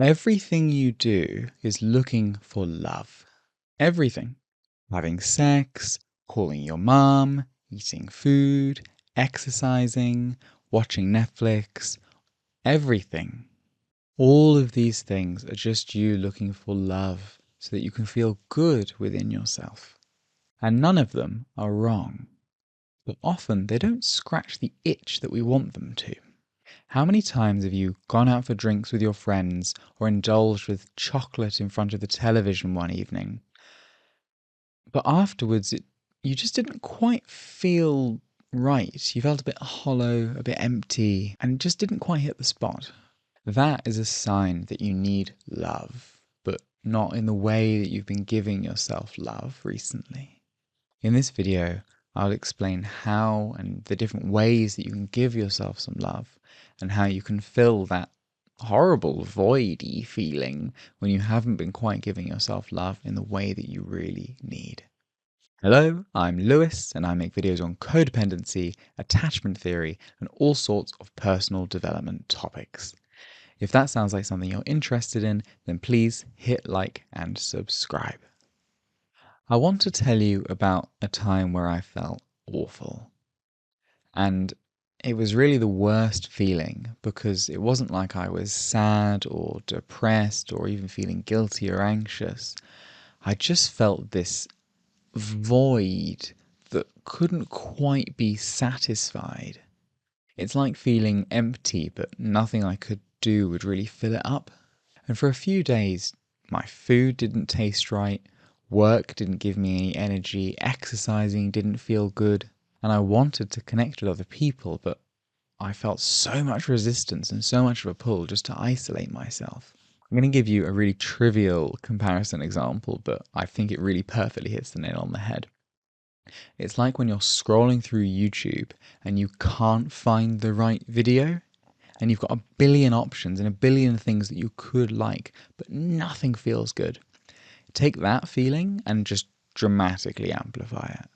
Everything you do is looking for love. Everything. Having sex, calling your mum, eating food, exercising, watching Netflix, everything. All of these things are just you looking for love so that you can feel good within yourself. And none of them are wrong. But often they don't scratch the itch that we want them to. How many times have you gone out for drinks with your friends or indulged with chocolate in front of the television one evening, but afterwards you just didn't quite feel right? You felt a bit hollow, a bit empty, and it just didn't quite hit the spot. That is a sign that you need love, but not in the way that you've been giving yourself love recently. In this video, I'll explain how and the different ways that you can give yourself some love and how you can fill that horrible voidy feeling when you haven't been quite giving yourself love in the way that you really need. Hello, I'm Lewis and I make videos on codependency, attachment theory, and all sorts of personal development topics. If that sounds like something you're interested in, then please hit like and subscribe. I want to tell you about a time where I felt awful. And it was really the worst feeling because it wasn't like I was sad or depressed or even feeling guilty or anxious. I just felt this void that couldn't quite be satisfied. It's like feeling empty, but nothing I could do would really fill it up. And for a few days, my food didn't taste right, work didn't give me any energy, exercising didn't feel good, and I wanted to connect with other people, but I felt so much resistance and so much of a pull just to isolate myself. I'm going to give you a really trivial comparison example, but I think it really perfectly hits the nail on the head. It's like when you're scrolling through YouTube and you can't find the right video, and you've got a billion options and a billion things that you could like, but nothing feels good. Take that feeling and just dramatically amplify it.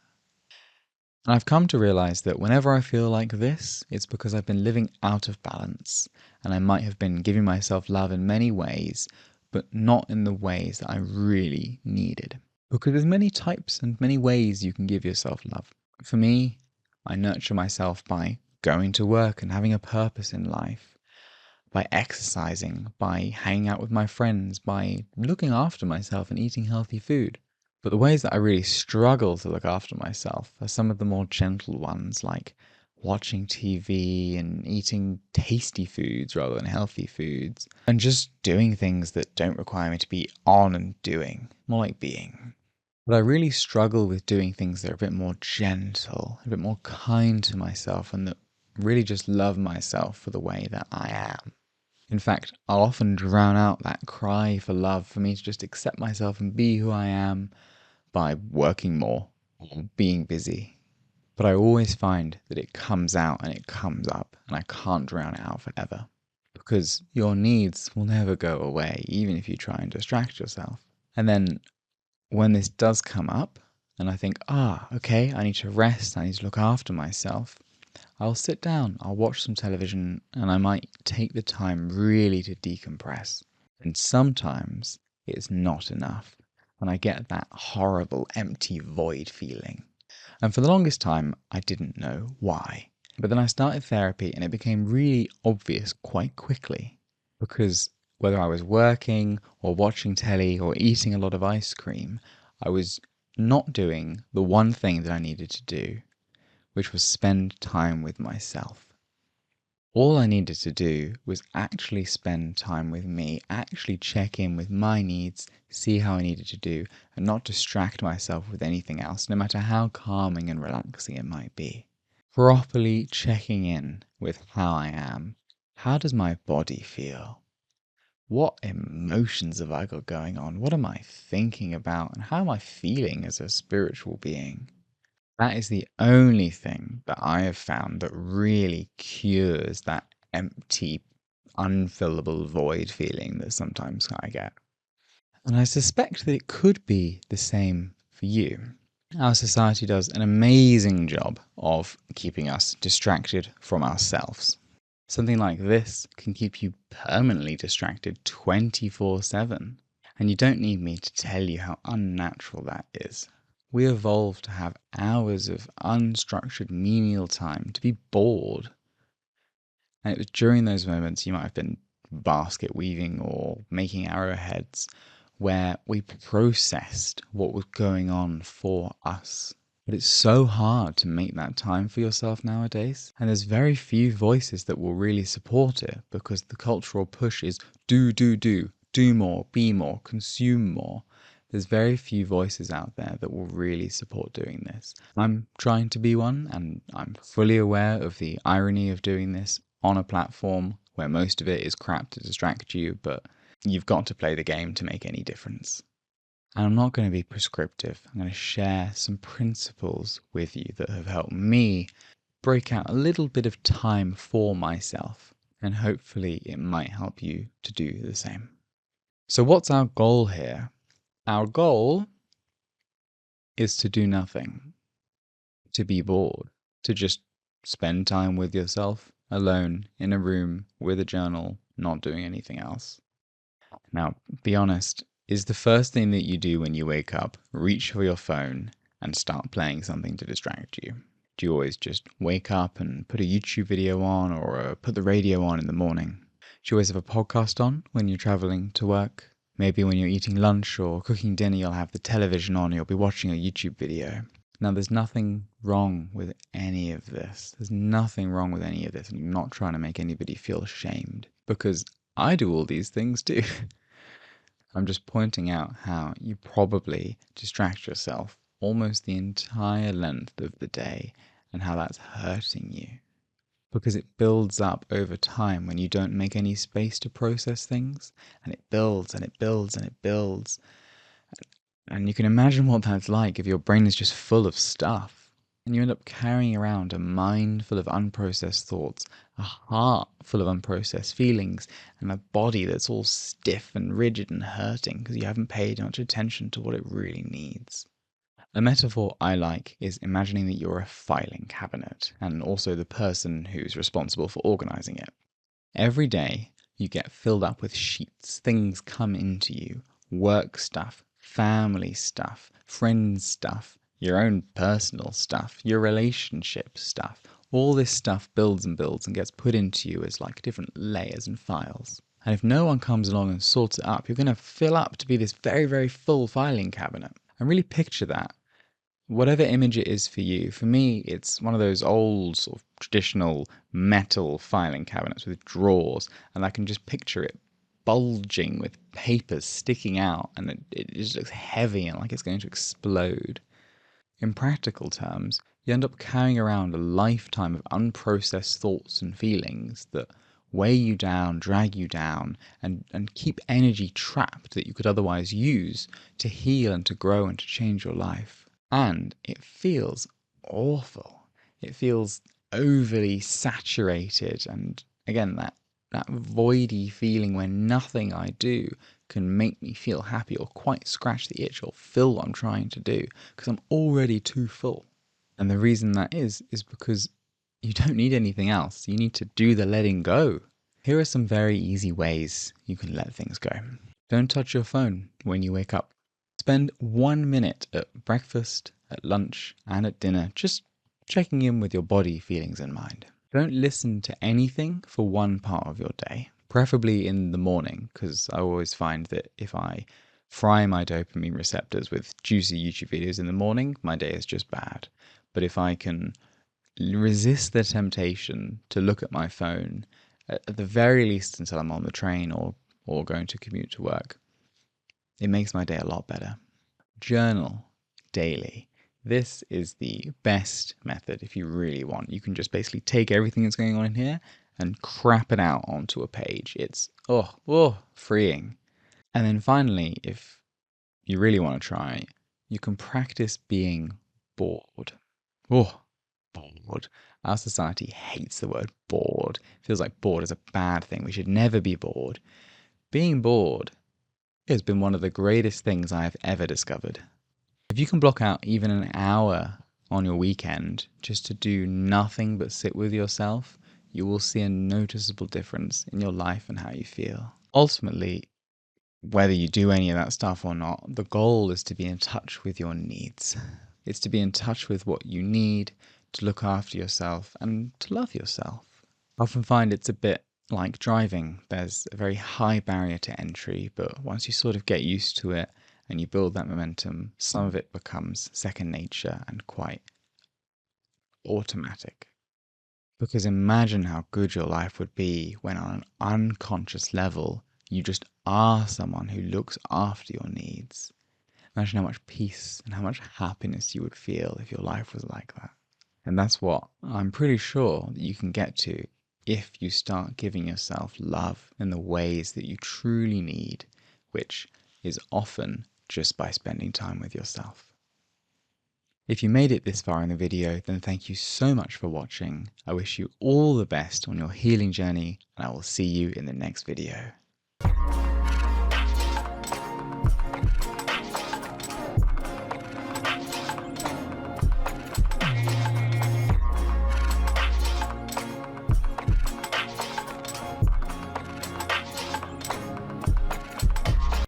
And I've come to realize that whenever I feel like this, it's because I've been living out of balance, and I might have been giving myself love in many ways, but not in the ways that I really needed. Because there's many types and many ways you can give yourself love. For me, I nurture myself by going to work and having a purpose in life, by exercising, by hanging out with my friends, by looking after myself and eating healthy food. But the ways that I really struggle to look after myself are some of the more gentle ones, like watching TV and eating tasty foods rather than healthy foods, and just doing things that don't require me to be on and doing, more like being. But I really struggle with doing things that are a bit more gentle, a bit more kind to myself, and that really just love myself for the way that I am. In fact, I'll often drown out that cry for love for me to just accept myself and be who I am by working more or being busy. But I always find that it comes out and it comes up, and I can't drown it out forever. Because your needs will never go away, even if you try and distract yourself. And then when this does come up, and I think, okay, I need to rest, I need to look after myself, I'll sit down, I'll watch some television, and I might take the time really to decompress. And sometimes it's not enough, and I get that horrible empty void feeling. And for the longest time, I didn't know why. But then I started therapy, and it became really obvious quite quickly. Because whether I was working, or watching telly, or eating a lot of ice cream, I was not doing the one thing that I needed to do, which was spend time with myself. All I needed to do was actually spend time with me, actually check in with my needs, see how I needed to do, and not distract myself with anything else, no matter how calming and relaxing it might be. Properly checking in with how I am. How does my body feel? What emotions have I got going on? What am I thinking about? And how am I feeling as a spiritual being? That is the only thing that I have found that really cures that empty, unfillable void feeling that sometimes I get. And I suspect that it could be the same for you. Our society does an amazing job of keeping us distracted from ourselves. Something like this can keep you permanently distracted 24/7. And you don't need me to tell you how unnatural that is. We evolved to have hours of unstructured menial time to be bored. And it was during those moments you might have been basket weaving or making arrowheads where we processed what was going on for us. But it's so hard to make that time for yourself nowadays. And there's very few voices that will really support it because the cultural push is do more, be more, consume more. There's very few voices out there that will really support doing this. I'm trying to be one, and I'm fully aware of the irony of doing this on a platform where most of it is crap to distract you, but you've got to play the game to make any difference. And I'm not going to be prescriptive. I'm going to share some principles with you that have helped me break out a little bit of time for myself, and hopefully it might help you to do the same. So what's our goal here? Our goal is to do nothing, to be bored, to just spend time with yourself, alone, in a room, with a journal, not doing anything else. Now, be honest, is the first thing that you do when you wake up reach for your phone and start playing something to distract you? Do you always just wake up and put a YouTube video on or put the radio on in the morning? Do you always have a podcast on when you're traveling to work? Maybe when you're eating lunch or cooking dinner, you'll have the television on, you'll be watching a YouTube video. Now, there's nothing wrong with any of this. There's nothing wrong with any of this. And I'm not trying to make anybody feel ashamed because I do all these things too. I'm just pointing out how you probably distract yourself almost the entire length of the day and how that's hurting you. Because it builds up over time when you don't make any space to process things, and it builds and it builds and it builds. And you can imagine what that's like if your brain is just full of stuff. And you end up carrying around a mind full of unprocessed thoughts, a heart full of unprocessed feelings, and a body that's all stiff and rigid and hurting because you haven't paid much attention to what it really needs. A metaphor I like is imagining that you're a filing cabinet and also the person who's responsible for organizing it. Every day, you get filled up with sheets. Things come into you. Work stuff, family stuff, friends stuff, your own personal stuff, your relationship stuff. All this stuff builds and builds and gets put into you as like different layers and files. And if no one comes along and sorts it up, you're going to fill up to be this very, very full filing cabinet. And really picture that. Whatever image it is for you, for me, it's one of those old sort of traditional metal filing cabinets with drawers, and I can just picture it bulging with papers sticking out, and it just looks heavy and like it's going to explode. In practical terms, you end up carrying around a lifetime of unprocessed thoughts and feelings that weigh you down, drag you down, and keep energy trapped that you could otherwise use to heal and to grow and to change your life. And it feels awful. It feels overly saturated. And again, that voidy feeling where nothing I do can make me feel happy or quite scratch the itch or fill what I'm trying to do because I'm already too full. And the reason that is because you don't need anything else. You need to do the letting go. Here are some very easy ways you can let things go. Don't touch your phone when you wake up. Spend 1 minute at breakfast, at lunch, and at dinner just checking in with your body, feelings, and mind. Don't listen to anything for one part of your day, preferably in the morning, because I always find that if I fry my dopamine receptors with juicy YouTube videos in the morning, my day is just bad. But if I can resist the temptation to look at my phone, at the very least until I'm on the train or going to commute to work, it makes my day a lot better. Journal daily. This is the best method if you really want. You can just basically take everything that's going on in here and crap it out onto a page. It's, freeing. And then finally, if you really want to try, you can practice being bored. Bored. Our society hates the word bored. It feels like bored is a bad thing. We should never be bored. Being bored has been one of the greatest things I have ever discovered. If you can block out even an hour on your weekend just to do nothing but sit with yourself, you will see a noticeable difference in your life and how you feel. Ultimately, whether you do any of that stuff or not, the goal is to be in touch with your needs. It's to be in touch with what you need to look after yourself and to love yourself. I often find it's a bit like driving. There's a very high barrier to entry, but once you sort of get used to it and you build that momentum, some of it becomes second nature and quite automatic. Because imagine how good your life would be when, on an unconscious level, you just are someone who looks after your needs. Imagine how much peace and how much happiness you would feel if your life was like that. And that's what I'm pretty sure that you can get to if you start giving yourself love in the ways that you truly need, which is often just by spending time with yourself. If you made it this far in the video, then thank you so much for watching. I wish you all the best on your healing journey, and I will see you in the next video.